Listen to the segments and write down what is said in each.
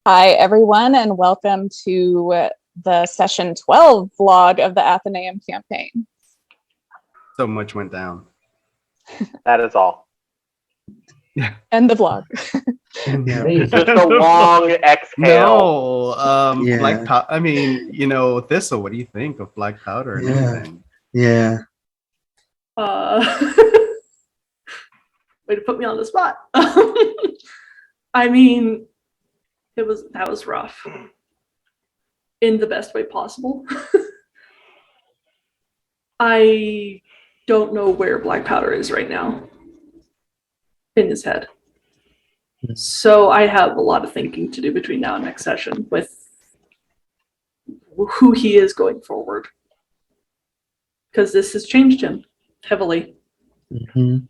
Hi, everyone, and welcome to the session 12 vlog of the Athenaeum campaign. So much went down. That is all. And the vlog. Just a long exhale. No, Black powder. I mean, Thistle, what do you think of black powder and everything? Yeah. Way to put me on the spot. I mean, that was rough in the best way possible. I don't know where black powder is right now in his head. So I have a lot of thinking to do between now and next session with who he is going forward. Because this has changed him heavily. Mm-hmm.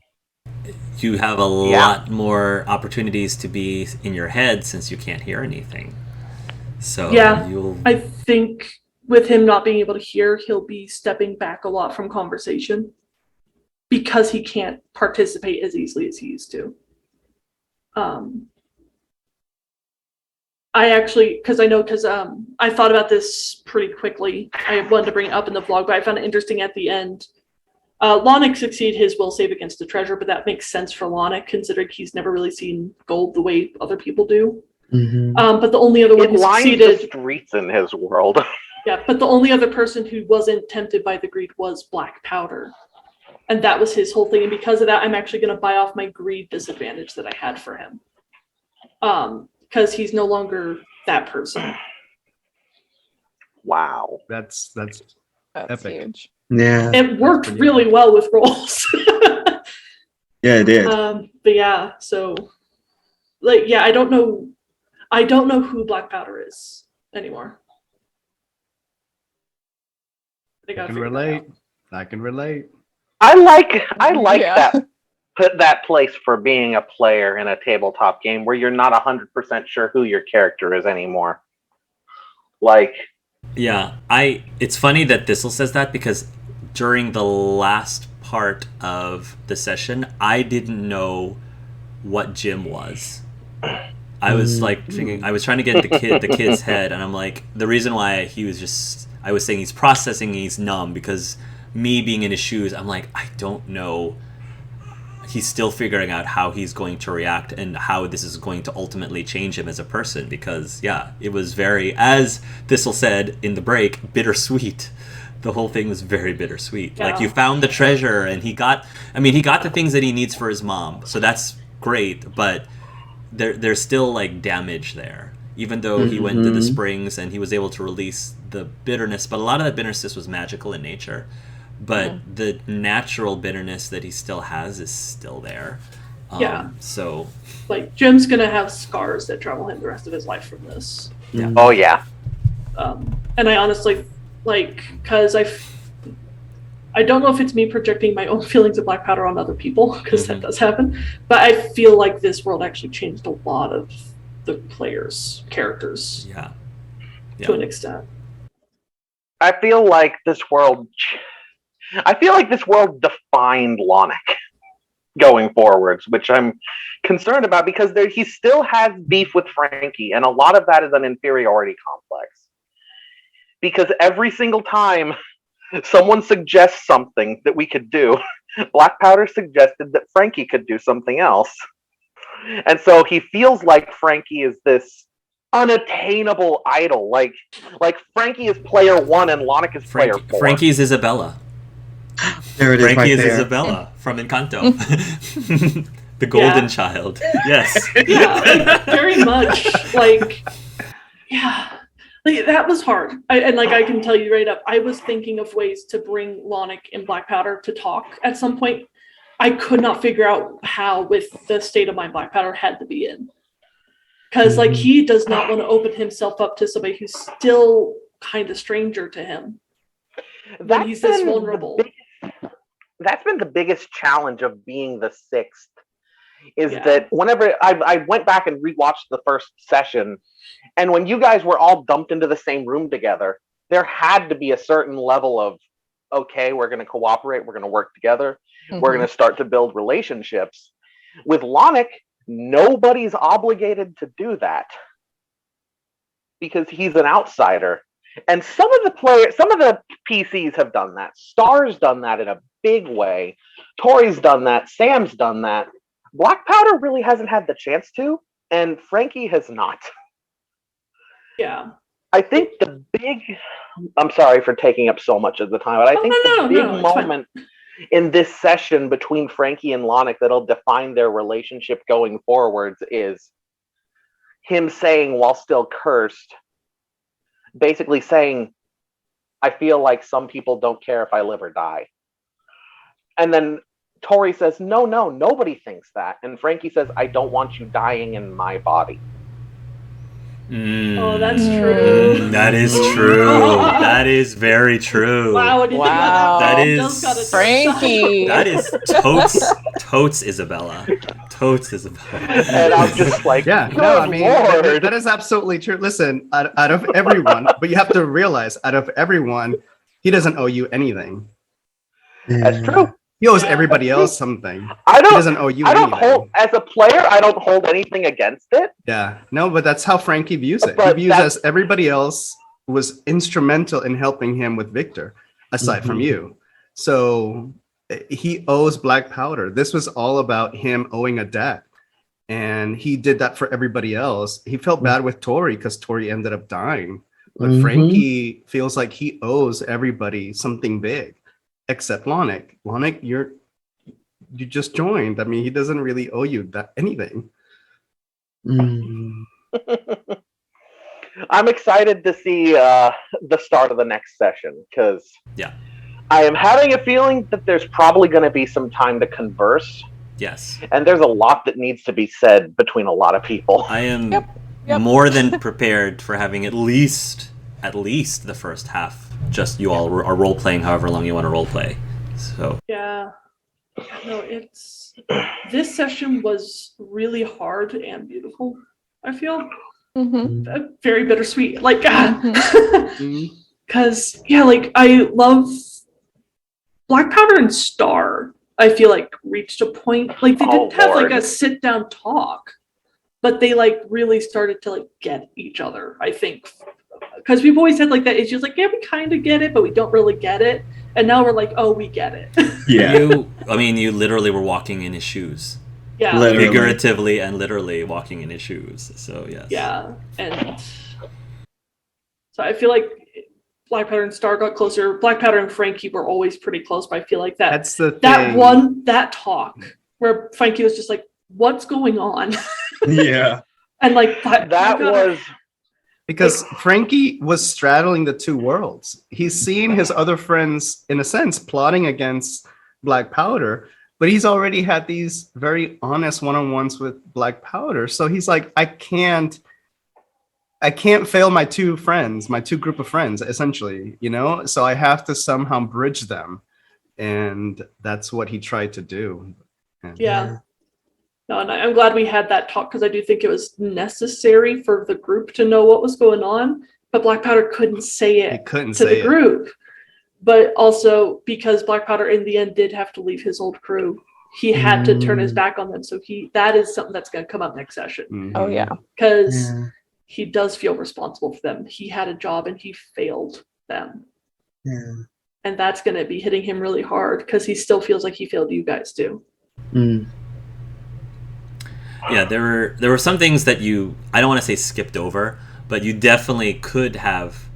You have a lot more opportunities to be in your head since you can't hear anything. So I think with him not being able to hear, he'll be stepping back a lot from conversation because he can't participate as easily as he used to. I thought about this pretty quickly. I wanted to bring it up in the vlog, but I found it interesting at the end. Lonic succeeded his will save against the treasure, but that makes sense for Lonic considering he's never really seen gold the way other people do. Mm-hmm. But the only other one who succeeded, the streets in his world. Yeah, but the only other person who wasn't tempted by the greed was black powder, and that was his whole thing. And because of that, I'm actually going to buy off my greed disadvantage that I had for him, because he's no longer that person. Wow, that's epic. Huge. Yeah, it worked really well with rolls. Yeah, it did. But yeah, so I don't know who black powder is anymore. I can relate. I like that place for being a player in a tabletop game where you're not 100% sure who your character is anymore. It's funny that Thistle says that because during the last part of the session, I didn't know what Jim was. I was thinking, I was trying to get the kid's head, and I'm like, the reason why I was saying he's processing, he's numb, because me being in his shoes, I'm like, I don't know. He's still figuring out how he's going to react and how this is going to ultimately change him as a person, because it was very, as Thistle said in the break, bittersweet. The whole thing was very bittersweet. Like, you found the treasure, and he got the things that he needs for his mom, so that's great, but there's still damage there, even though he went to the springs and he was able to release the bitterness, but a lot of that bitterness was magical in nature, but the natural bitterness that he still has is still there. So Jim's gonna have scars that travel him the rest of his life from this. Oh yeah. And I honestly because I don't know if it's me projecting my own feelings of black powder on other people, because that does happen, but I feel like this world actually changed a lot of the players' characters to an extent. I feel like this world defined Lonic going forwards, which I'm concerned about, because he still has beef with Frankie, and a lot of that is an inferiority complex. Because every single time someone suggests something that we could do, Black Powder suggested that Frankie could do something else. And so he feels like Frankie is this unattainable idol. Like Frankie is player 1 and Lonic is player 4. Frankie's Isabella. There it is. Frankie is Isabella from Encanto. The golden child. Yes. Yeah, very much. That was hard. I can tell you right up, I was thinking of ways to bring Lonic and Black Powder to talk at some point. I could not figure out how, with the state of mind Black Powder had to be in. Because he does not want to open himself up to somebody who's still kind of stranger to him. When he's this vulnerable. That's been the biggest challenge of being the sixth. That whenever I went back and rewatched the first session, and when you guys were all dumped into the same room together, there had to be a certain level of, okay, we're going to cooperate, we're going to work together, we're going to start to build relationships. With Lonic, nobody's obligated to do that. because he's an outsider. And some of the PCs have done that. Star's done that in a big way. Tori's done that. Sam's done that. Black Powder really hasn't had the chance to, and Frankie has not. Yeah. I think I'm sorry for taking up so much of the time, but I think the big moment in this session between Frankie and Lonick that'll define their relationship going forwards is him saying, while still cursed, basically saying, I feel like some people don't care if I live or die. And then Tori says, no, nobody thinks that. And Frankie says, I don't want you dying in my body. Oh, that's true. That is true. That is very true. Wow, I didn't think about That that. is Frankie. That is totes Isabella. Totes Isabella. And I'm just like, Yeah, no, I mean, that is absolutely true. Listen, out of everyone, but you have to realize, out of everyone, he doesn't owe you anything. That's true. He owes everybody else something. He doesn't owe you anything. As a player, I don't hold anything against it. Yeah, no, but that's how Frankie views it. But he views as everybody else was instrumental in helping him with Victor, aside from you. So he owes Black Powder. This was all about him owing a debt. And he did that for everybody else. He felt bad with Tori because Tori ended up dying. But Frankie feels like he owes everybody something big, except Lonick. Lonick, you just joined. I mean, he doesn't really owe you anything. I'm excited to see the start of the next session because I am having a feeling that there's probably going to be some time to converse. Yes. And there's a lot that needs to be said between a lot of people. I am more than prepared for having at least the first half. Just you all are role playing however long you want to role play. So yeah, no, this session was really hard and beautiful. I feel very bittersweet. Like, because like I love Black Powder and Star. I feel like reached a point like they didn't have like a sit down talk, but they like really started to like get each other. I think because we've always had like that issue. It's like, yeah, we kind of get it, but we don't really get it. And now we're like, oh, we get it. Yeah. You literally were walking in his shoes. Yeah. Literally. Figuratively and literally walking in his shoes. So yes. Yeah, and so I feel like Black Powder and Star got closer. Black Powder and Frankie were always pretty close, but I feel like That's the thing. that talk where Frankie was just like, "What's going on?" Yeah. And like that was because Frankie was straddling the two worlds. He's seen his other friends, in a sense, plotting against Black Powder, but he's already had these very honest one-on-ones with Black Powder. So he's like, I can't fail my two group of friends, essentially, So I have to somehow bridge them. And that's what he tried to do. Yeah. No, and I'm glad we had that talk because I do think it was necessary for the group to know what was going on. But Black Powder couldn't say it to the group. But also because Black Powder in the end did have to leave his old crew, he had to turn his back on them. So that is something that's going to come up next session. Mm-hmm. Oh, yeah. Because he does feel responsible for them. He had a job and he failed them. Yeah. And that's going to be hitting him really hard because he still feels like he failed you guys too. Yeah, there were some things that I don't want to say skipped over, but you definitely could have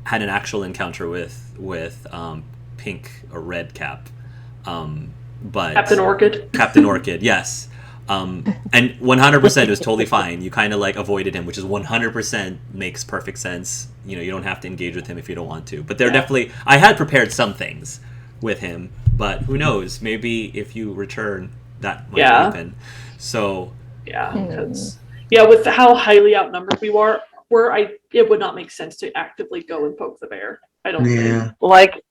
had an actual encounter with Pink or Red Cap. But Captain Orchid, yes. And 100% it was totally fine. You kind of like avoided him, which is 100% makes perfect sense. You don't have to engage with him if you don't want to. But definitely, I had prepared some things with him, but who knows? Maybe if you return, that might happen. So because with how highly outnumbered we were, it would not make sense to actively go and poke the bear. I don't think. Like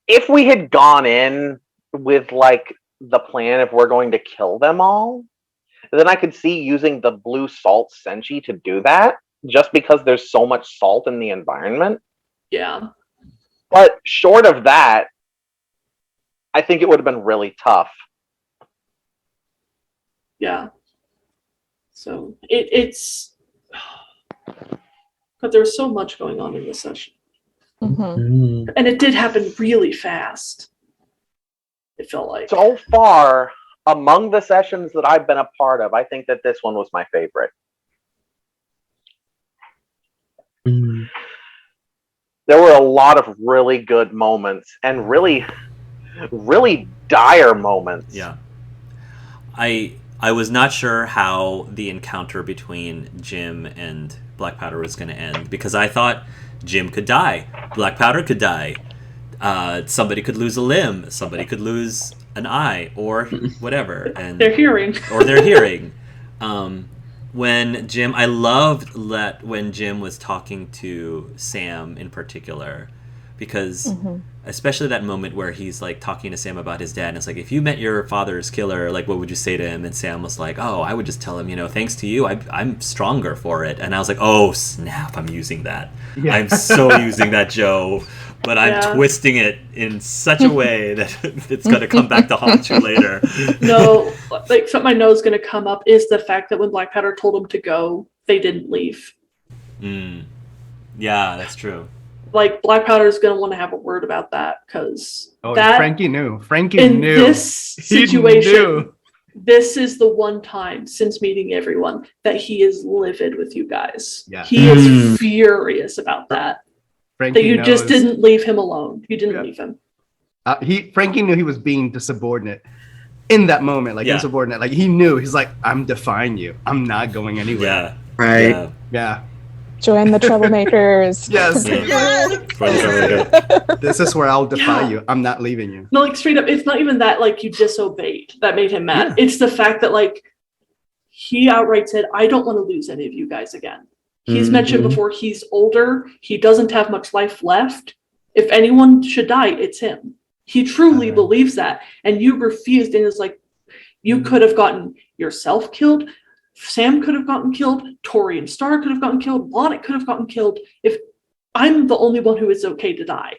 if we had gone in with like the plan if we're going to kill them all, then I could see using the blue salt senshi to do that, just because there's so much salt in the environment. Yeah. But short of that, I think it would have been really tough. Yeah. So it's But there's so much going on in this session. Mhm. And it did happen really fast. It felt like. So far, among the sessions that I've been a part of, I think that this one was my favorite. Mm. There were a lot of really good moments and really, really dire moments. Yeah. I was not sure how the encounter between Jim and Black Powder was going to end, because I thought Jim could die, Black Powder could die, somebody could lose a limb, somebody could lose an eye, or whatever, and Their hearing. or their hearing. When Jim, I loved that when Jim was talking to Sam in particular, because especially that moment where he's like talking to Sam about his dad, and it's like, if you met your father's killer, like, what would you say to him? And Sam was like, oh, I would just tell him, you know, thanks to you, I'm stronger for it. And I was like, oh snap, I'm using that. Yeah. I'm so using that, Joe, but I'm Yeah. twisting it in such a way that it's going to come back to haunt you later. No, like something I know is going to come up is the fact that when Black Powder told them to go, they didn't leave. Yeah, that's true. Like, Black Powder is going to want to have a word about that, because Oh, that Frankie knew. Frankie in knew. this He situation, knew. this is the one time since meeting everyone that he is livid with you guys. Yeah. He is furious about that. Frankie That you just knows. didn't leave him alone. You didn't Yeah. leave him. Frankie knew he was being the subordinate in that moment, like Yeah. insubordinate. Like he knew. He's like, I'm defying you. I'm not going anywhere. Yeah. Right. Yeah. Yeah. Join the troublemakers. Yes. Yeah. This is where I'll defy Yeah. you. I'm not leaving you. No, like straight up, it's not even that like you disobeyed that made him mad. It's the fact that like he outright said, I don't want to lose any of you guys again. He's mentioned before he's older. He doesn't have much life left. If anyone should die, it's him. He truly believes that. And you refused, and it's like, you could have gotten yourself killed. Sam could have gotten killed. Tori and Star could have gotten killed. Lonnet could have gotten killed. If I'm the only one who is okay to die.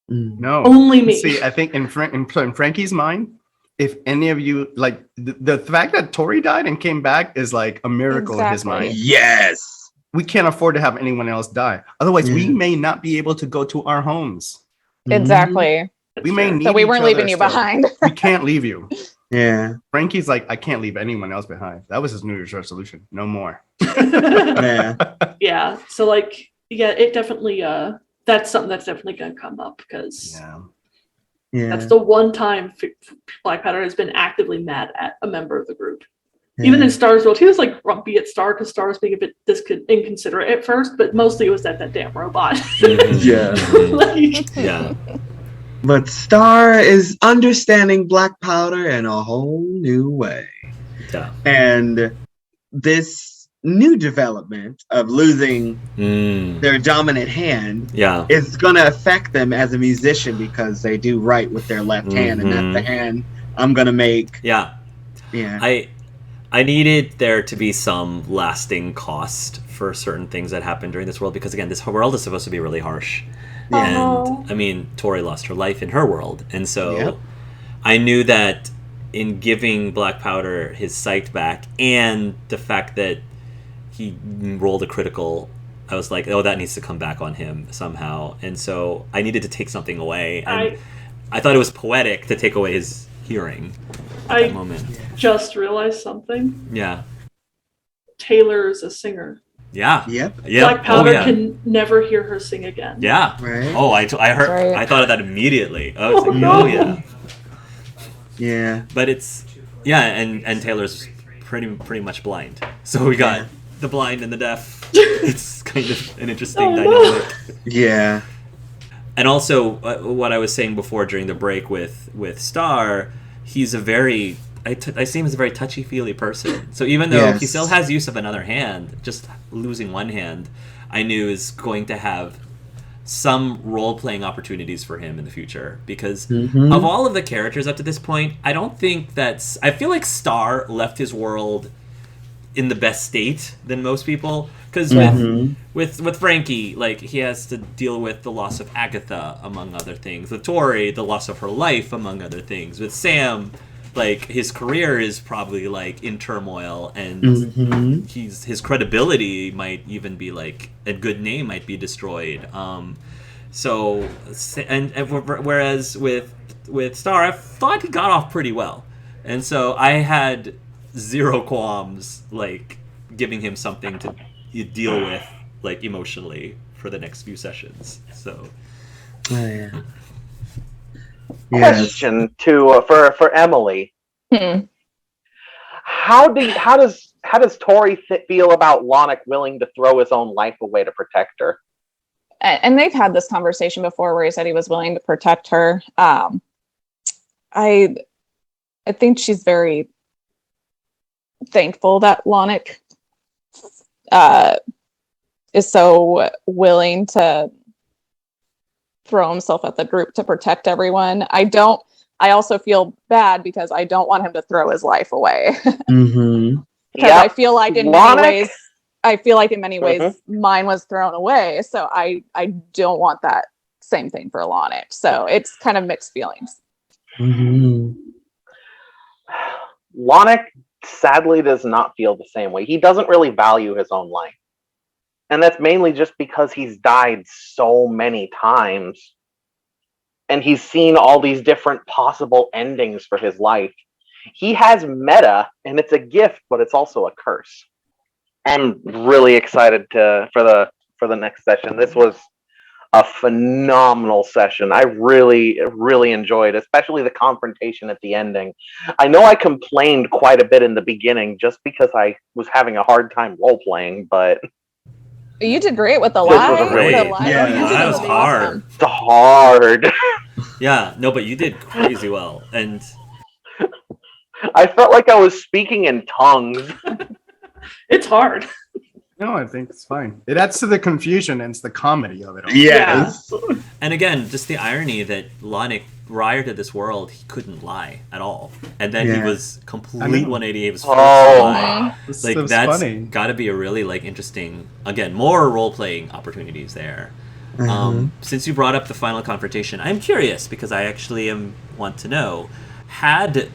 No. Only me. See, I think in Frankie's mind, if any of you, like, the fact that Tori died and came back is like a miracle in his Exactly. mind. Yes. We can't afford to have anyone else die. Otherwise, we Yeah. may not be able to go to our homes. Exactly. That's We may fair. need So we each weren't other leaving you still. behind. We can't leave you. Yeah. Frankie's like, I can't leave anyone else behind. That was his New Year's resolution. No more. Yeah. Yeah. So like, yeah, it definitely that's something that's definitely gonna come up because Yeah. Yeah. that's the one time Black Powder has been actively mad at a member of the group. Even in Star's world, he was like grumpy at Star because Star was being a bit inconsiderate at first, but mostly it was that damn robot. Yeah. Like, Yeah. But Star is understanding Black Powder in a whole new way. Yeah. And this new development of losing their dominant hand Yeah. is going to affect them as a musician because they do write with their left hand, and that's the hand I'm going to make. Yeah. Yeah. I needed there to be some lasting cost for certain things that happened during this world, because again, this world is supposed to be really harsh. Oh. And I mean, Tori lost her life in her world, and so Yep. I knew that in giving Black Powder his sight back and the fact that he rolled a critical, I was like, oh, that needs to come back on him somehow. And so I needed to take something away. And I thought it was poetic to take away his hearing at that moment. just realized something. Yeah. Taylor is a singer. Yeah. Yep. Yeah. Black Powder Oh, yeah. can never hear her sing again. Yeah. Right. Oh, I heard. Right. I thought of that immediately. I was Oh, like, no. oh yeah. Yeah. But it's and Taylor's pretty much blind. So we got the blind and the deaf. It's kind of an interesting Oh, no. dynamic. Yeah. And also, what I was saying before during the break with Star, he's a very I see him as a very touchy-feely person. So even though he still has use of another hand, just losing one hand, I knew is going to have some role-playing opportunities for him in the future. Because of all of the characters up to this point, I don't think that's... I feel like Star left his world in the best state than most people. Because with Frankie, like, he has to deal with the loss of Agatha, among other things. With Tori, the loss of her life, among other things. With Sam... like his career is probably like in turmoil, and Mm-hmm. his credibility might even be like a good name might be destroyed. So whereas with Star, I thought he got off pretty well, and so I had zero qualms like giving him something to deal with like emotionally for the next few sessions. So Oh, yeah. Yes. Question to for Emily. Hmm. How does Tori feel about Lonic willing to throw his own life away to protect her? And they've had this conversation before where he said he was willing to protect her. I think she's very thankful that Lonic is so willing to throw himself at the group to protect everyone. I also feel bad because I don't want him to throw his life away. Mm-hmm. Because Yep. I feel like in many ways mine was thrown away. So I don't want that same thing for Lonic. So it's kind of mixed feelings. Mm-hmm. Lonic sadly does not feel the same way. He doesn't really value his own life. And that's mainly just because he's died so many times. And he's seen all these different possible endings for his life. He has meta, and it's a gift, but it's also a curse. I'm really excited for the next session. This was a phenomenal session. I really, really enjoyed, especially the confrontation at the ending. I know I complained quite a bit in the beginning just because I was having a hard time role playing, but You did great with the This was lie. great. The lie Yeah, you did that was awesome. hard. it's hard. yeah, no, but you did crazy well, and I felt like I was speaking in tongues. It's hard. No, I think it's fine. It adds to the confusion and it's the comedy of it all. Yes. and again, just the irony that Lonic, prior to this world, he couldn't lie at all, and then he Yeah. was complete I mean- 180. He was Oh. forced to lie. This Like was that's funny. got to be a really like interesting. Again, more role playing opportunities there. Mm-hmm. Since you brought up the final confrontation, I'm curious because I actually want to know, had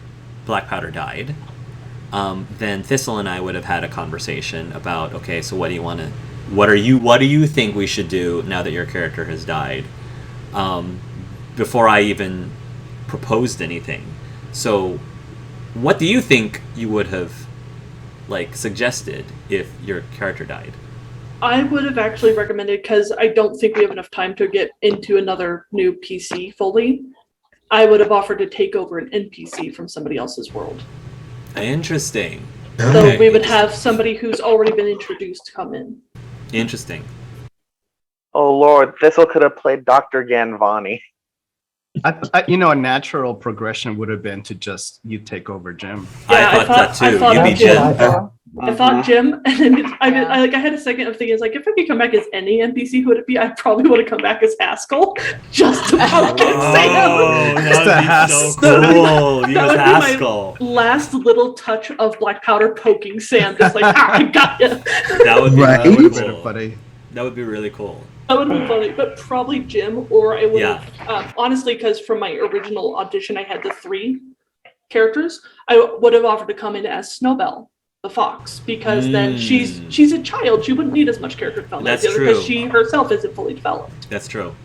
Black Powder died, then Thistle and I would have had a conversation about, okay, so what do you think we should do now that your character has died, before I even proposed anything. So what do you think you would have like suggested if your character died? I would have actually recommended, because I don't think we have enough time to get into another new PC fully, I would have offered to take over an NPC from somebody else's world. Interesting. So Okay. we would have somebody who's already been introduced come in. Interesting. Oh Lord, Thistle could have played Dr. Ganvani. A natural progression would have been to just you take over Jim. Yeah, I thought that I too. thought You'd be Jim. Jim. I thought Jim, and then I had a second of thinking, it's like, if I could come back as any NPC, who would it be? I probably would have come back as Haskell, just to pumpkin Oh, Sam. that would be so cool. You That as would be Haskell. my last little touch of Black Powder poking Sam, just like, I got you. That would be Right? That would have really been cool. funny. That would be really cool. That would have been funny, but probably Jim, or I would have, honestly, because from my original audition, I had the 3 characters, I would have offered to come in as Snowbell, the fox, because then she's a child. She wouldn't need as much character development That's because true. she herself isn't fully developed. That's true.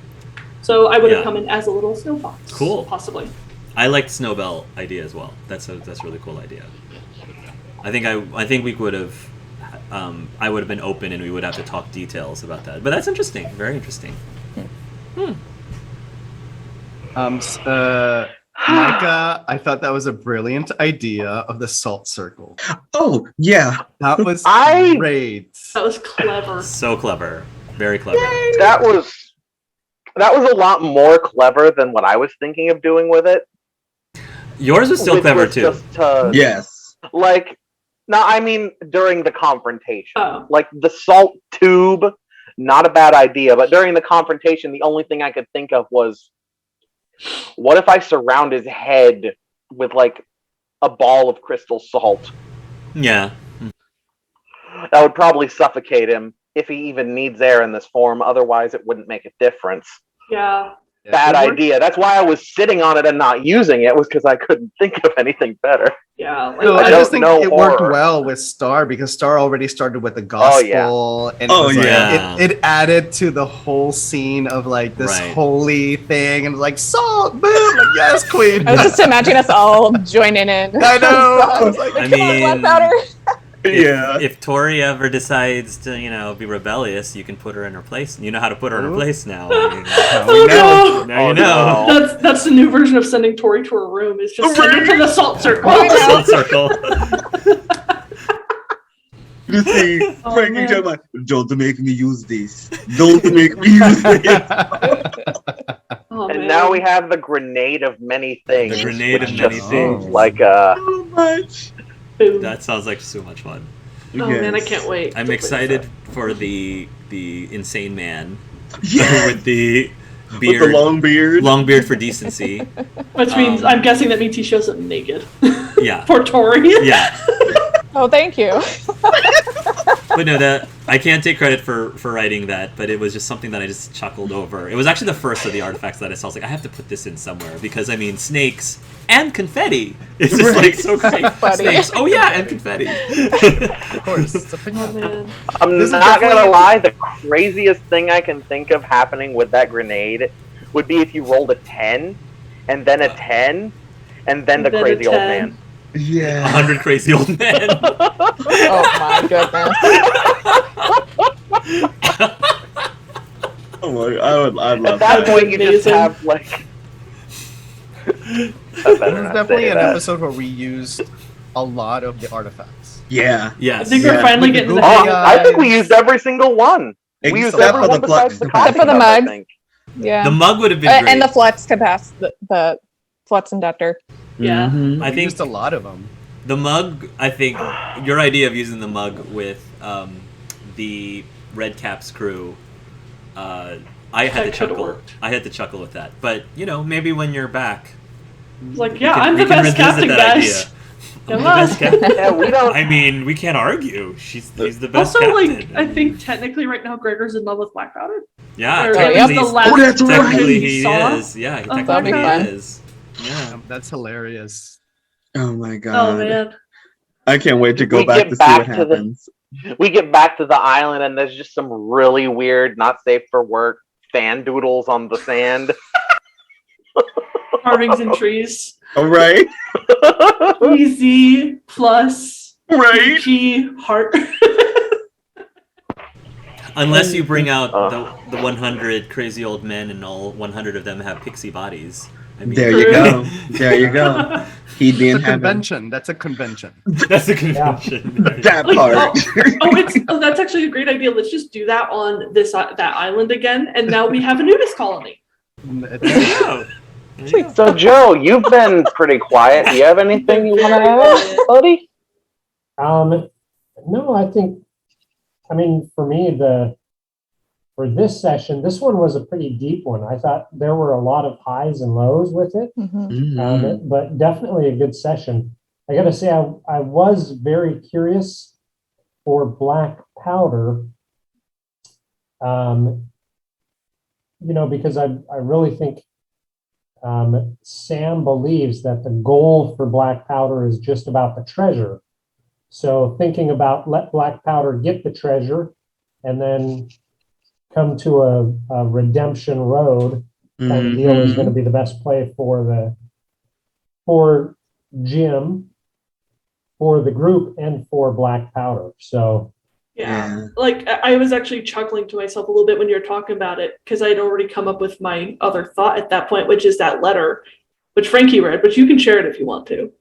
So I would have Yeah. come in as a little snow fox. Cool. Possibly. I liked Snowbell idea as well. That's a really cool idea. I think we would have. I would have been open, and we would have to talk details about that. But that's interesting. Very interesting. Micah, I thought that was a brilliant idea of the salt circle. Oh, yeah. That was I- great. That was clever. So clever. Very clever. That was a lot more clever than what I was thinking of doing with it. Yours was still Which clever was too. just to, Yes. like, no, I mean during the confrontation. Oh. Like the salt tube, not a bad idea, but during the confrontation, the only thing I could think of was, what if I surround his head with like a ball of crystal salt? Yeah. That would probably suffocate him if he even needs air in this form. Otherwise, it wouldn't make a difference. Yeah. bad it worked- idea. That's why I was sitting on it and not using it, was because I couldn't think of anything better. Yeah, like, No, I I just don't think know it worked horror. well with Star because Star already started with the Oh, yeah. gospel, and Oh, it was yeah. like, it added to the whole scene of like this Right. holy thing, and like salt, boom, like yes, queen. I was just imagining us all joining in. I know. I was like, I Come on, Black mean, Powder. if Tori ever decides to, be rebellious, you can put her in her place. You know how to put her in her Ooh. place now. Oh no! Now you know. no. That's the new version of sending Tori to her room. Is just send her to the salt circle. Salt circle. You see, Oh, Frankie man. talking about, don't make me use this. Don't make me use this. Oh, And man. now we have the grenade of many things. The grenade which of just many seems things. like So much. Boom. That sounds like so much fun. Oh man, I Yes. can't wait. I'm to play excited this out. for the insane man Yeah. with the With beard, the long beard. long beard for decency. Which means I'm guessing that means he shows up naked. Yeah, For Tori. yeah. Oh, thank you. But no, that I can't take credit for writing that, but it was just something that I just chuckled over. It was actually the first of the artifacts that I saw. I was like, I have to put this in somewhere because I mean, snakes and confetti. It's just like so great. Funny. Snakes. Oh yeah, and confetti. of course. It's a Oh pinata. man. I'm This is not gonna definitely- lie, the craziest thing I can think of happening with that grenade would be if you rolled a 10, and then a 10, and then the Then a crazy old 10. man. Yeah. 100 crazy old men. Oh my goodness. Oh my, I'd At love that that. point, you just Amazing. have like. I This better is not definitely say an that. episode where we used a lot of the artifacts. Yeah. I Yes. think Yeah. we're finally With the getting to the Google hang of I think we used every single one. We used Except every for one the besides the flux. coffee Except for the cup, I mug. think. Yeah. The mug would have been great. And the flux capacitor, the flux inductor. Yeah. Mhm. I We think used a lot of them. the mug. I think your idea of using the mug with the Red Caps crew. I had That to could've chuckle. worked. I had to chuckle with that. But maybe when you're back, It's like, we yeah, can- I'm we the can best revisit captain, that guys. idea. Come I'm the best on. captain. Yeah, we don't. I mean, we can't argue. He's the best Also, captain. like, I think technically right now Gregor's in love with Black Powder. yeah, Or at technically, least the last Oh, that's right. technically he he saw. is. Yeah, Oh, technically that'd be he fun. is. Yeah. That's hilarious. Oh my god. Oh man. I can't wait to go We back get to see back what to the- happens. We get back to the island, and there's just some really weird, not safe for work fan doodles on the sand. Carvings and trees. All right. Easy plus Right. G heart. Unless you bring out Uh. the 100 crazy old men and all 100 of them have pixie bodies. I mean, There you go. There you go. He'd be in It's a heaven. convention. That's a convention. That's a convention. That Like, part. That's actually a great idea. Let's just do that on this that island again, and now we have a nudist colony. There you go. There you go. So, Joe, you've been pretty quiet. Do you have anything you want to add, buddy? No, I mean, for me, for this session, this one was a pretty deep one. I thought there were a lot of highs and lows with it, Mhm. but definitely a good session. I got to say, I was very curious for Black Powder, because I really think Sam believes that the goal for Black Powder is just about the treasure. So thinking about let Black Powder get the treasure and then come to a redemption road kind of deal is going to be the best play for Jim, for the group, and for Black Powder. So Yeah. Like I was actually chuckling to myself a little bit when you were talking about it because I'd already come up with my other thought at that point, which is that letter, which Frankie read, but you can share it if you want to,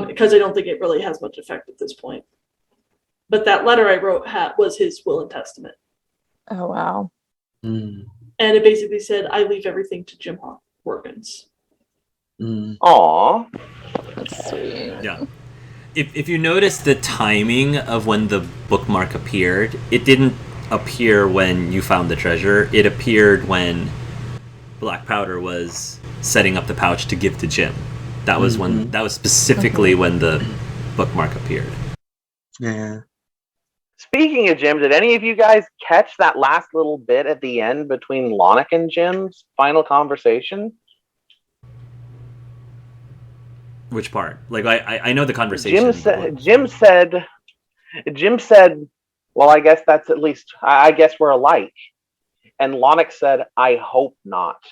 because I don't think it really has much effect at this point. But that letter I wrote was his will and testament, Oh wow. Mm, and it basically said, "I leave everything to Jim Horkins." mm. Aw. That's sweet. Yeah. If you notice the timing of when the bookmark appeared, it didn't appear when you found the treasure. It appeared when Black Powder was setting up the pouch to give to Jim. That was when. That was specifically when the bookmark appeared. Yeah. Speaking of Jim, did any of you guys catch that last little bit at the end between Lonic and Jim's final conversation? Which part? Like I know the conversation. Jim said, well, I guess that's at least, I guess we're alike. And Lonic said, I hope not.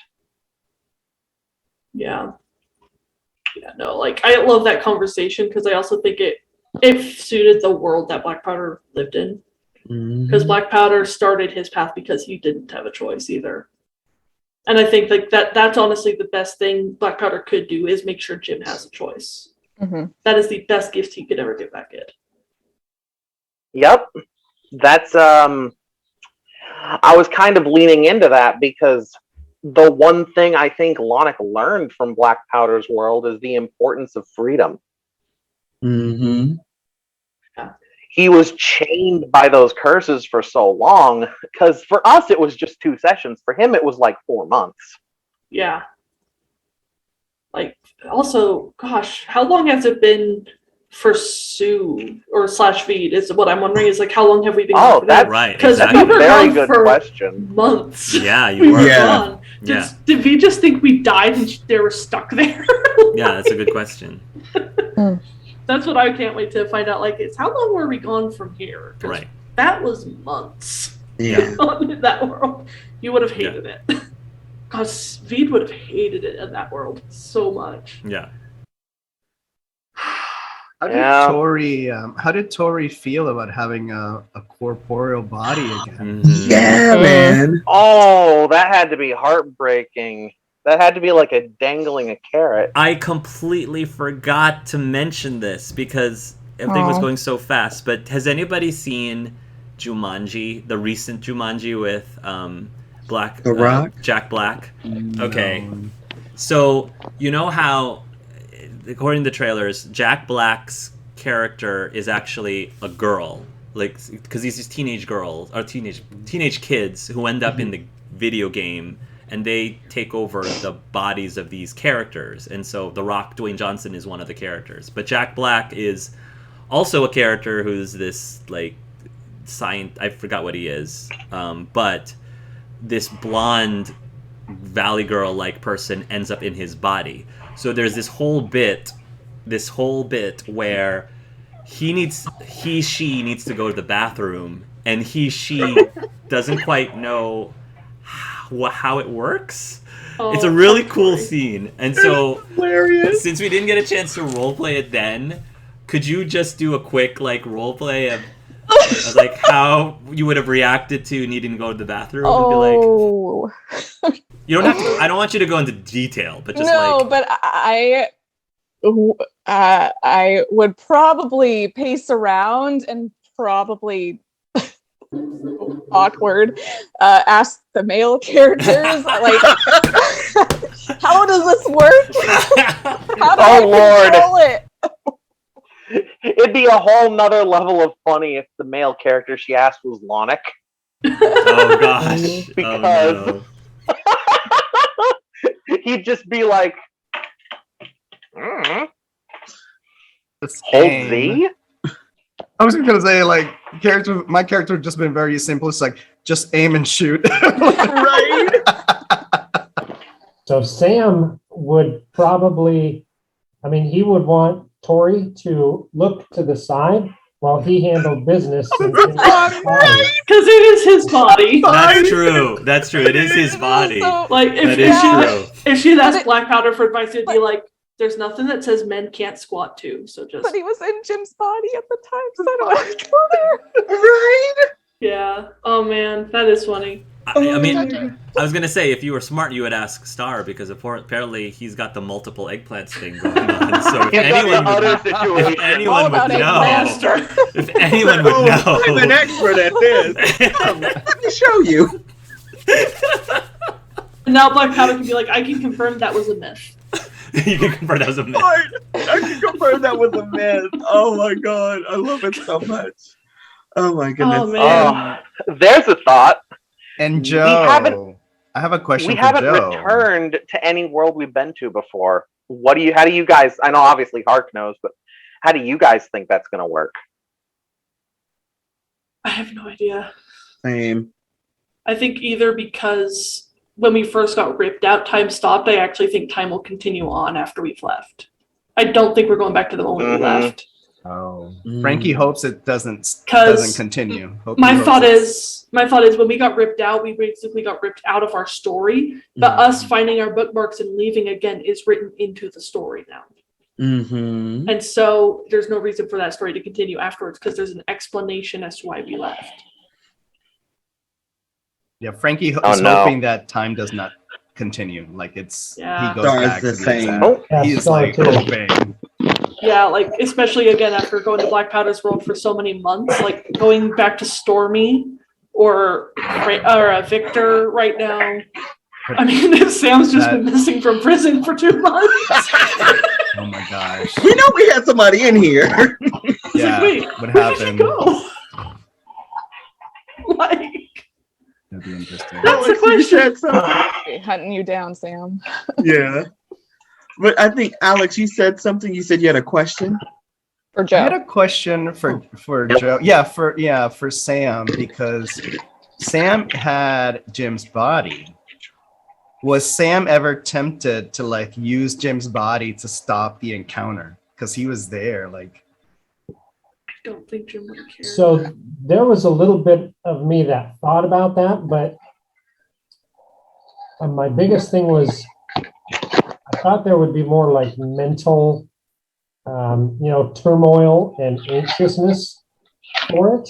Yeah. Yeah, no, like I love that conversation because I also think it suited the world that Black Powder lived in. Because Black Powder started his path because he didn't have a choice either. And I think like that's honestly the best thing Black Powder could do is make sure Jim has a choice. Mm-hmm. That is the best gift he could ever give that kid. Yep. That's I was kind of leaning into that because the one thing I think Lonic learned from Black Powder's world is the importance of freedom. Mm-hmm. He was chained by those curses for so long because for us it was just 2 sessions. For him it was like 4 months. Yeah. Like also, gosh, how long has it been for Sue or /Feed? Is what I'm wondering is like how long have we been? Oh, that's right. Because Exactly. we were Very gone good for question. months. Yeah, you We were. were Yeah. gone. Did we just think we died and they were stuck there? Yeah, that's a good question. That's what I can't wait to find out. Like, it's how long were we gone from here? 'Cause Right. that was months. Yeah. In that world, you would have hated it. Because Veed would have hated it in that world so much. Yeah. How did Tori feel about having a corporeal body again? Mhm. Yeah, man. Oh, that had to be heartbreaking. That had to be like a dangling a carrot. I completely forgot to mention this because everything was going so fast. But has anybody seen Jumanji, the recent Jumanji with The Rock? Jack Black? No. Okay. So, you know how, according to the trailers, Jack Black's character is actually a girl. Like, because these teenage girls, or teenage kids who end up in the video game, and they take over the bodies of these characters. And so The Rock, Dwayne Johnson, is one of the characters. But Jack Black is also a character who's this, like, I forgot what he is. But this blonde Valley Girl-like person ends up in his body. So there's this whole bit where she needs to go to the bathroom, and she doesn't quite know how it works. It's a really cool scene. And so Hilarious. since we didn't get a chance to roleplay it then, could you just do a quick like roleplay of like how you would have reacted to needing to go to the bathroom and be like, you don't have to, I don't want you to go into detail, but just but I would probably pace around and probably awkward ask the male characters like how does this work? How do I control it? It'd be a whole nother level of funny if the male character she asked was Lonic. oh gosh. Because he'd just be like, hold Z? I was gonna say like my character would just been very simple. It's like just aim and shoot. Right? So Sam would probably, he would want Tori to look to the side while he handled business. Because it is his body. That's true. It is his body. Like if she asked Black Powder for advice, it'd be like, there's nothing that says men can't squat too. So just. But he was in Jim's body at the time, so I don't want to go there. Right? Yeah. Oh man, that is funny. I mean, I was gonna say if you were smart, you would ask Star because apparently he's got the multiple eggplants thing going on. So if anyone would know, I'm an expert at this. Let me show you. And now Black Powder can be like, I can confirm that was a myth. You can confirm that was a myth. I can confirm that was a myth. Oh my god, I love it so much. Oh my goodness. Oh man. There's a thought. And Joe, I have a question. We haven't returned to any world we've been to before. How do you guys? I know obviously Hark knows, but how do you guys think that's going to work? I have no idea. Same. I think either because when we first got ripped out, time stopped. I actually think time will continue on after we've left. I don't think we're going back to the moment we left. Oh, Frankie hopes it doesn't 'Cause continue. My thought is when we got ripped out, we basically got ripped out of our story. But us finding our bookmarks and leaving again is written into the story now. Mm-hmm. And so there's no reason for that story to continue afterwards because there's an explanation as to why we left. Yeah, Frankie is hoping that time does not continue. Like he goes back to the exam. He's like hoping. Yeah, like especially again after going to Black Powder's world for so many months, like going back to Stormy or Victor right now. I mean, if Sam's just been missing from prison for 2 months. Oh my gosh. We know we had somebody in here. Yeah, wait, what where did happened? you go? Like, that'd be interesting. that's the question. Hunting you down, Sam. Yeah. But I think, Alex, you said something. You said you had a question For I Joe. had a question for Joe. Yeah, for Sam, because Sam had Jim's body. Was Sam ever tempted to like use Jim's body to stop the encounter? Because he was there, like. I don't think Jim would care. So there was a little bit of me that thought about that, but my biggest thing was I thought there would be more like mental, turmoil and anxiousness for it.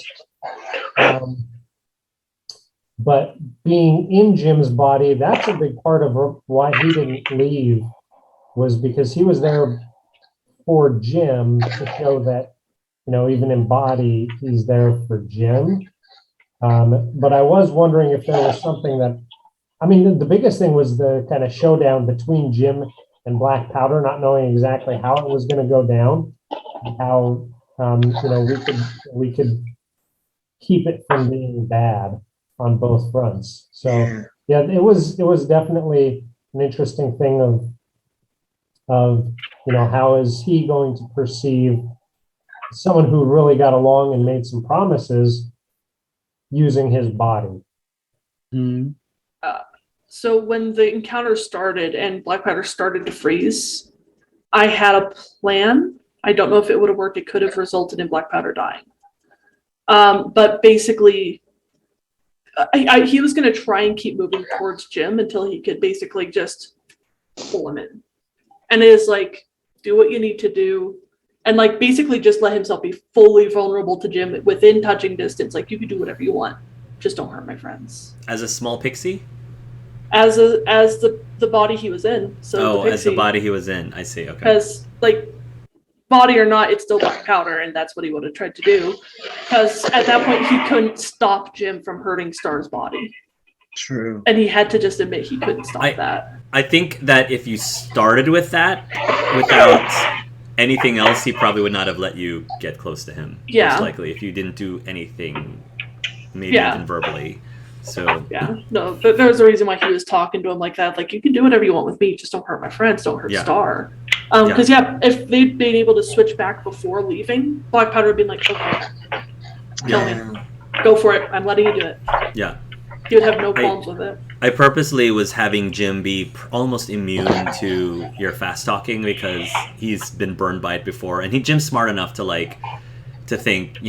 But being in Jim's body, that's a big part of why he didn't leave, was because he was there for Jim to show that, even in body, he's there for Jim. But I was wondering if there was something that, the biggest thing was the kind of showdown between Jim and Black Powder, not knowing exactly how it was going to go down, how, we could keep it from being bad on both fronts. So yeah, it was definitely an interesting thing of how is he going to perceive someone who really got along and made some promises using his body. Mm-hmm. So when the encounter started and Black Powder started to freeze, I had a plan. I don't know if it would have worked. It could have resulted in Black Powder dying. But basically, he was going to try and keep moving towards Jim until he could basically just pull him in. And it is like, do what you need to do. And like basically just let himself be fully vulnerable to Jim within touching distance. Like, you can do whatever you want. Just don't hurt my friends. As a small pixie? As the body he was in. So as the body he was in. I see, okay. Because like, body or not, it's still Black Powder, and that's what he would have tried to do. Because at that point, he couldn't stop Jim from hurting Star's body. True. And he had to just admit he couldn't stop that. I think that if you started with that, without anything else, he probably would not have let you get close to him. Yeah. Most likely, if you didn't do anything, maybe even verbally. So yeah, no, there's a reason why he was talking to him like that. Like, you can do whatever you want with me, just don't hurt my friends, don't hurt Star. Because if they'd been able to switch back before leaving, Black Powder would have been like, okay, kill me, go for it, I'm letting you do it. Yeah, he would have no qualms with it. I purposely was having Jim be almost immune to your fast talking because he's been burned by it before, and Jim's smart enough to think,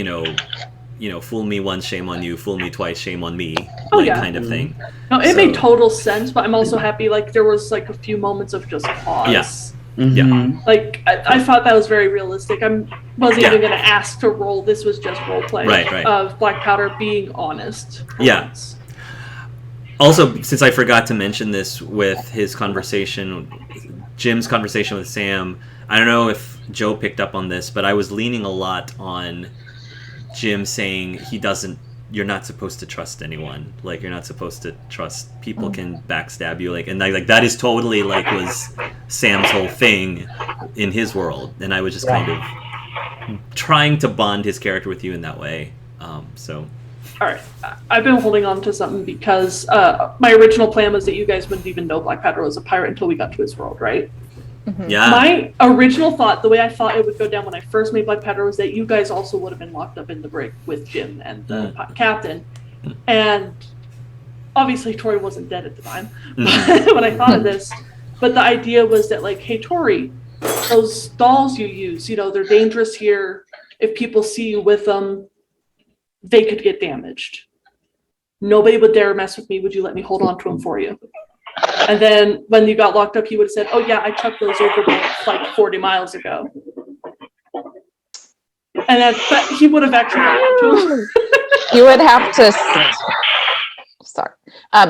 fool me once, shame on you, fool me twice, shame on me, kind of thing. No, it made total sense, but I'm also happy, like, there was, like, a few moments of just pause. Yeah. Mm-hmm. Yeah. Like, I thought that was very realistic. I wasn't even going to ask to roll. This was just role play of Black Powder being honest. Yeah. Also, since I forgot to mention this with his conversation, Jim's conversation with Sam, I don't know if Joe picked up on this, but I was leaning a lot on Jim saying you're not supposed to trust anyone. Like, you're not supposed to trust people can backstab you. Like, and like that is totally was Sam's whole thing in his world. And I was just kind of trying to bond his character with you in that way. So. All right. I've been holding on to something because my original plan was that you guys wouldn't even know Black Powder was a pirate until we got to his world, right? Yeah. My original thought, the way I thought it would go down when I first made Black Powder, was that you guys also would have been locked up in the brig with Jim and the captain. And obviously Tori wasn't dead at the time when I thought of this. But the idea was that, like, hey, Tori, those dolls you use, they're dangerous here. If people see you with them, they could get damaged. Nobody would dare mess with me. Would you let me hold on to them for you? And then when you got locked up, he would have said, oh, yeah, I chucked those overboard like 40 miles ago. And but he would have actually held on to them. You would have to... Sorry.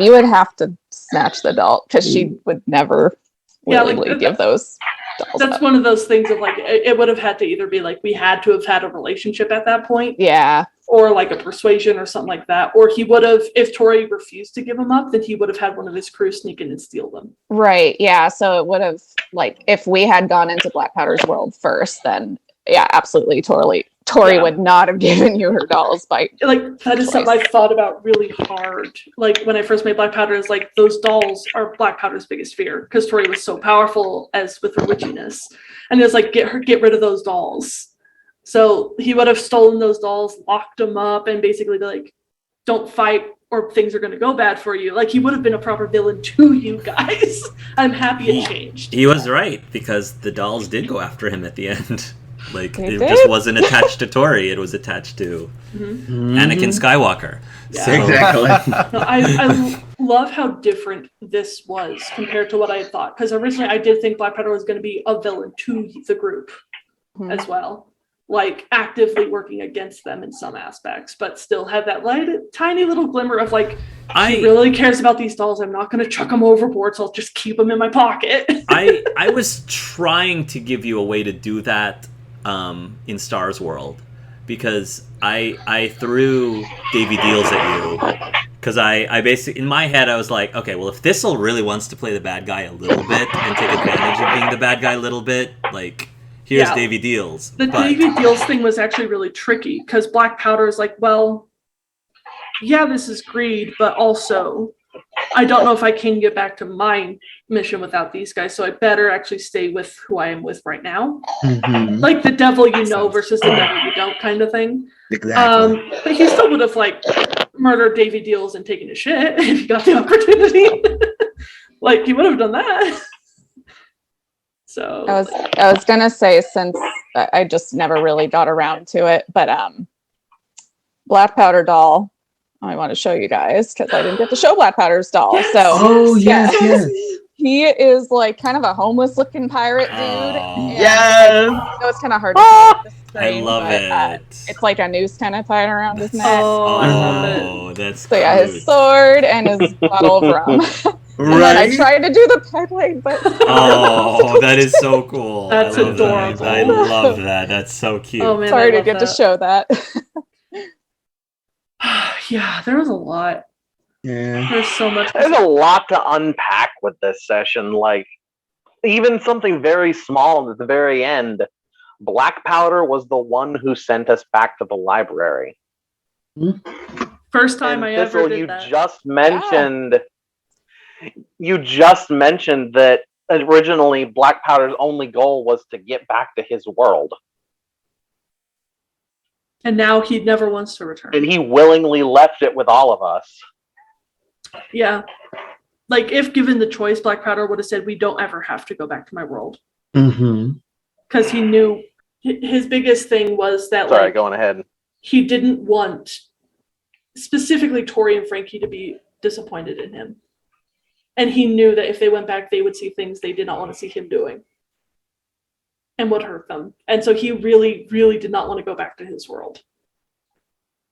You would have to snatch the doll because she would never willingly give those dolls That's up. one of those things of, like, it would have had to either be like we had to have had a relationship at that point. Yeah. Or like a persuasion or something like that. Or he would have, if Tori refused to give them up, then he would have had one of his crew sneak in and steal them. Right. Yeah. So it would have, like, if we had gone into Black Powder's world first, then yeah, absolutely. Tori would not have given you her dolls by that is something I thought about really hard. Like when I first made Black Powder, is like those dolls are Black Powder's biggest fear because Tori was so powerful as with her witchiness, and it was like get rid of those dolls. So he would have stolen those dolls, locked them up, and basically be like, don't fight or things are going to go bad for you. Like, he would have been a proper villain to you guys. I'm happy it changed. He was right, because the dolls did go after him at the end. Like, They it did? just wasn't attached to Tori, it was attached to Anakin Skywalker. Yeah. So, Exactly. No, I love how different this was compared to what I had thought. Because originally I did think Black Powder was going to be a villain to the group as well. Like, actively working against them in some aspects, but still have that tiny little glimmer of, like, he really cares about these dolls. I'm not going to chuck them overboard, so I'll just keep them in my pocket. I was trying to give you a way to do that in Star's World, because I threw Davy Deals at you, because I basically, in my head, I was like, okay, well, if Thistle really wants to play the bad guy a little bit and take advantage of being the bad guy a little bit, like, here's Davy Deals. Davy Deals thing was actually really tricky, because Black Powder is like, well, yeah, this is greed, but also I don't know if I can get back to my mission without these guys, so I better actually stay with who I am with right now. Like the devil you know versus the devil you don't kind of thing. Exactly. But he still would have, like, murdered Davy Deals and taken his shit if he got the opportunity. Like, he would have done that. So I was gonna say, since I just never really got around to it, but Black Powder doll, I want to show you guys because I didn't get to show Black Powder's doll. Yes. So yes. he is like kind of a homeless looking pirate dude. Oh. And I know it's kind of hard to tell with the screen, I love but, it. it's like a noose kind of tied around his neck. Oh, I love it. Oh, that's So yeah, his cute. sword and his bottle of rum. And then I tried to do the peg leg, but Oh, that is so cool. That's I love that. adorable. I love that. That's so cute. Oh, man, sorry I to love get to that. show that. Yeah, there was a lot. Yeah. There's so much. There's a lot to unpack with this session. Like, even something very small at the very end, Black Powder was the one who sent us back to the library. First time I ever Thistle, did you that. just mentioned that originally Black Powder's only goal was to get back to his world. And now he never wants to return. And he willingly left it with all of us. Yeah. Like, if given the choice, Black Powder would have said, we don't ever have to go back to my world. Because he knew his biggest thing was that, Sorry, like, going ahead. he didn't want specifically Tori and Frankie to be disappointed in him. And he knew that if they went back, they would see things they did not want to see him doing and would hurt them. And so he really, really did not want to go back to his world.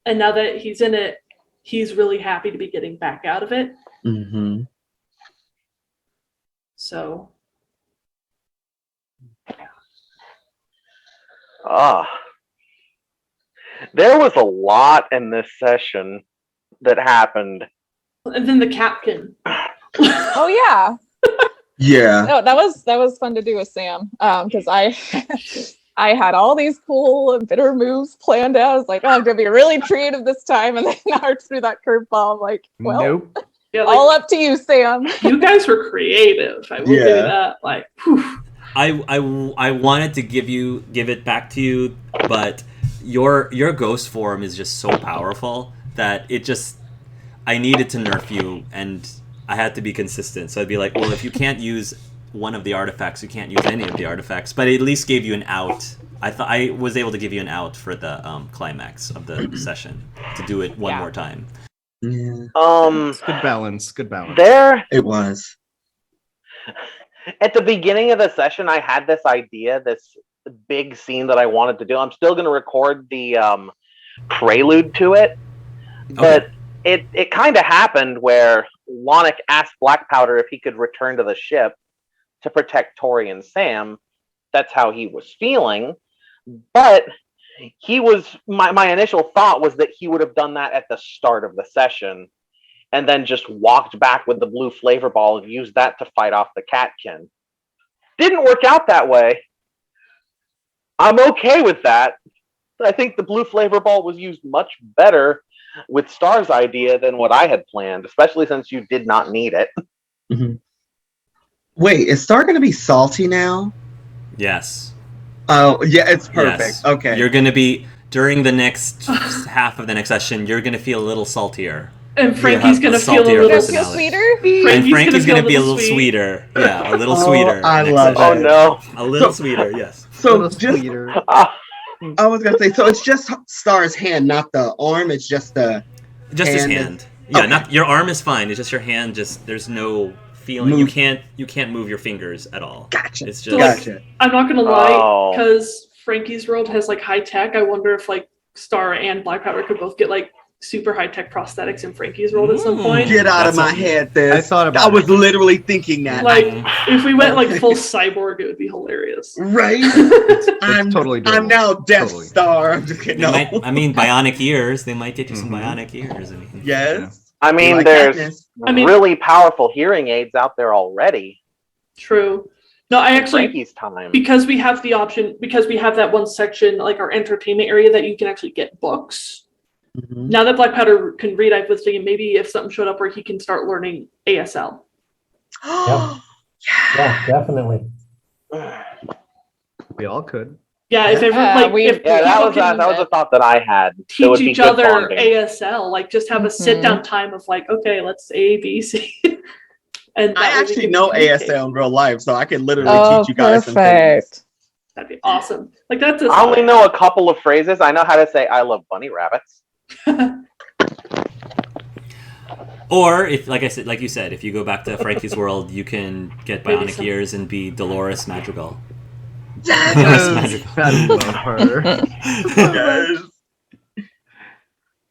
And now that he's in it, he's really happy to be getting back out of it. So, There was a lot in this session that happened. and then the captain. Oh yeah. Yeah. No, that was fun to do with Sam. Because I had all these cool and bitter moves planned out. I was like, oh, I'm gonna be really creative this time, and then I threw that curveball. I'm like, well, Nope. Yeah, like, all up to you, Sam. you guys were creative. I will give you that. Like, whew. I wanted to give it back to you, but your ghost form is just so powerful that I needed to nerf you, and I had to be consistent. So I'd be like, well, if you can't use one of the artifacts, you can't use any of the artifacts. But it at least gave you an out. I thought I was able to give you an out for the climax of the session to do it one more time. Yeah, Good balance. Good balance. There, it was. at the beginning of the session, I had this idea, this big scene that I wanted to do. I'm still going to record the prelude to it, but it kind of happened where Lonic asked Black Powder if he could return to the ship to protect Tori and Sam. That's how he was feeling, but my initial thought was that he would have done that at the start of the session and then just walked back with the blue flavor ball and used that to fight off the catkin. Didn't work out that way. I'm okay with that. I think the blue flavor ball was used much better with Star's idea than what I had planned, especially since you did not need it. Mm-hmm. Wait, is Star going to be salty now? Yes. Oh, yeah, it's perfect. Yes. Okay. You're going to be, during the next half of the next session, you're going to feel a little saltier. And Frankie's going to feel a saltier little personality. sweeter. And Frankie's going to be a little sweeter. Yeah, a little sweeter. I next love session. Oh no. A little sweeter, yes. So just, I was going to say, so it's just Star's hand, not the arm. It's just the Just hand. his hand. Yeah, Okay. not your arm is fine. It's just your hand. Just there's no feeling. Move. You can't move your fingers at all. Gotcha. It's just Gotcha. I'm not gonna lie, Oh. because Frankie's world has like high tech. I wonder if like Star and Black Powder could both get like super high tech prosthetics in Frankie's world at some point. Get out of That's my something. head, this. I thought about I was literally thinking that. Like if we went like full cyborg, it would be hilarious. Right? I'm totally doable. I'm now Death Totally. Star. I'm just kidding. They No. might, I mean, bionic ears. They might get you some Mhm. bionic ears. I mean, Yes. I mean, Like there's Katniss. I mean- really powerful hearing aids out there already. True. No, I actually Frankie's time. because we have the option because we have that one section like our entertainment area that you can actually get books. Mhm. Now that Black Powder can read, I was thinking maybe if something showed up where he can start learning ASL. Yeah, definitely. We all could. Yeah, if ever Yeah, like we- if Yeah, that people was can a thought that I had. It teach would be each good other bonding. ASL, like just have a sit down time of like, okay, let's A, B, C. And that I way they actually can know communicate. ASL in real life, so I can literally Oh, teach you guys some things. perfect. That'd be awesome. Like that's I only know a couple of phrases. I know how to say "I love bunny rabbits." or if, like I said, like you said, if you go back to Frankie's world, you can get Maybe bionic some- ears and be Dolores Madrigal. Yes. I love her. Yes.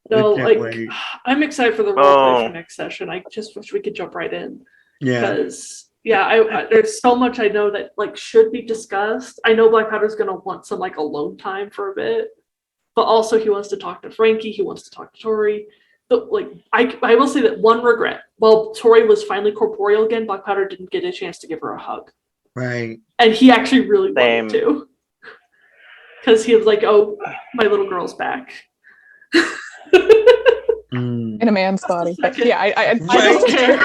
No, I can't like wait. I'm excited for the roleplay for next session. I just wish we could jump right in Yeah. because I there's so much I know that like should be discussed. I know Black Powder's gonna want some like alone time for a bit, but also he wants to talk to Frankie. He wants to talk to Tori. But like I will say that one regret. While Tori was finally corporeal again, Black Powder didn't get a chance to give her a hug, Right. and he actually really Same. wanted to because he was like, "Oh, my little girl's back." Mm. In a man's body. But Second. yeah, I I don't care.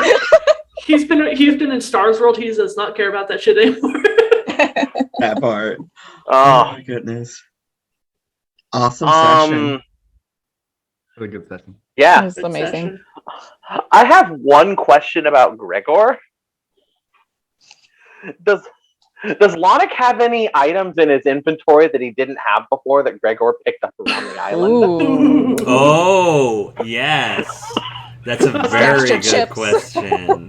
He's been in Star's world. He does not care about that shit anymore. That part. Oh, my goodness. Awesome session. Really good session. yeah. It's amazing. I have one question about Gregor. Does Lonic have any items in his inventory that he didn't have before that Gregor picked up around the island? Ooh. Oh, yes. That's a very Extra good chips. question.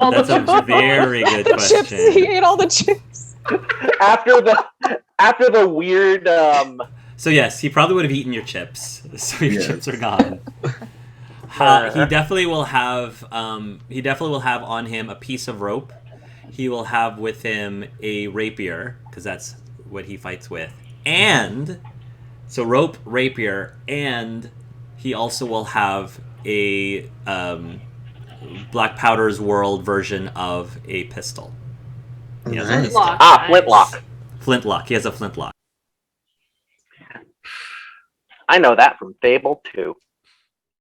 All the That's a chips. very good The chips. He question. ate all the chips. After the weird So yes, he probably would have eaten your chips. So your Yes. chips are gone. He definitely will have. He definitely will have on him a piece of rope. He will have with him a rapier because that's what he fights with, and so rope, rapier, and he also will have a Black Powder's World version of a pistol. He has a Nice. pistol. flintlock. Flintlock. He has a flintlock. I know that from Fable 2.